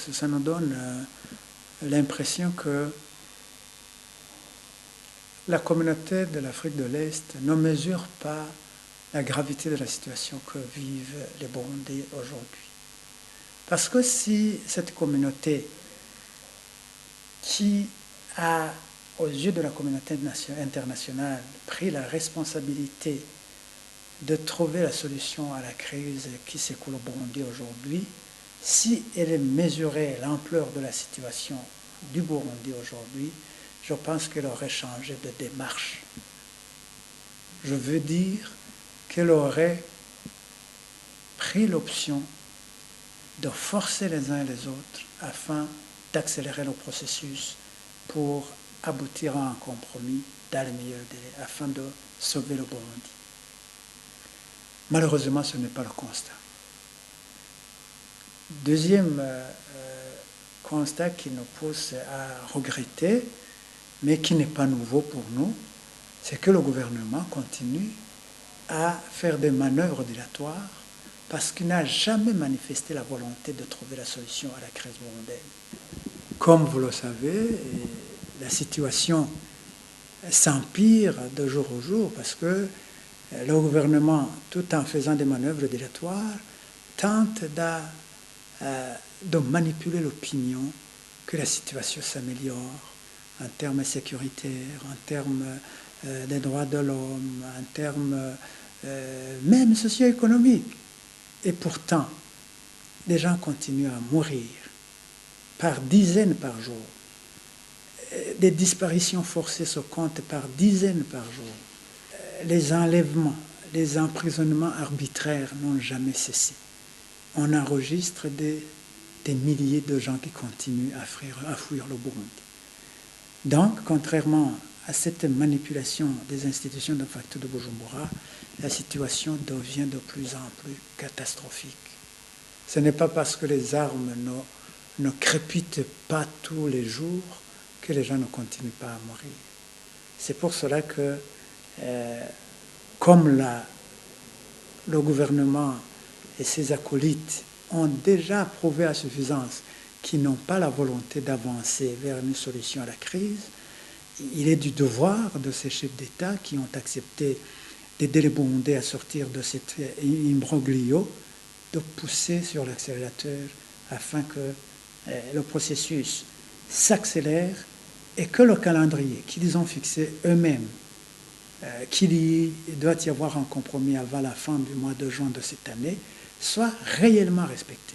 parce que ça nous donne l'impression que la communauté de l'Afrique de l'Est ne mesure pas la gravité de la situation que vivent les Burundais aujourd'hui. Parce que si cette communauté qui a, aux yeux de la communauté internationale, pris la responsabilité de trouver la solution à la crise qui s'écoule au Burundi aujourd'hui, si elle mesurait l'ampleur de la situation du Burundi aujourd'hui, je pense qu'elle aurait changé de démarche. Je veux dire qu'elle aurait pris l'option de forcer les uns et les autres afin d'accélérer le processus pour aboutir à un compromis dans les meilleurs délais, afin de sauver le Burundi. Malheureusement, ce n'est pas le constat. Deuxième constat qui nous pousse à regretter, mais qui n'est pas nouveau pour nous, c'est que le gouvernement continue à faire des manœuvres dilatoires parce qu'il n'a jamais manifesté la volonté de trouver la solution à la crise burundaise. Comme vous le savez, la situation s'empire de jour au jour parce que le gouvernement, tout en faisant des manœuvres dilatoires, tente de manipuler l'opinion que la situation s'améliore en termes sécuritaires, en termes des droits de l'homme, en termes même socio-économiques. Et pourtant, les gens continuent à mourir par dizaines par jour. Des disparitions forcées se comptent par dizaines par jour. Les enlèvements, les emprisonnements arbitraires n'ont jamais cessé. On enregistre des milliers de gens qui continuent à fuir le Burundi. Donc, contrairement à cette manipulation des institutions de facto de Bujumbura, la situation devient de plus en plus catastrophique. Ce n'est pas parce que les armes ne crépitent pas tous les jours que les gens ne continuent pas à mourir. C'est pour cela que, comme le gouvernement et ses acolytes ont déjà prouvé à suffisance qu'ils n'ont pas la volonté d'avancer vers une solution à la crise, il est du devoir de ces chefs d'État qui ont accepté d'aider les Burundais à sortir de cet imbroglio, de pousser sur l'accélérateur afin que le processus s'accélère et que le calendrier qu'ils ont fixé eux-mêmes, qu'il doit y avoir un compromis avant la fin du mois de juin de cette année, soit réellement respecté.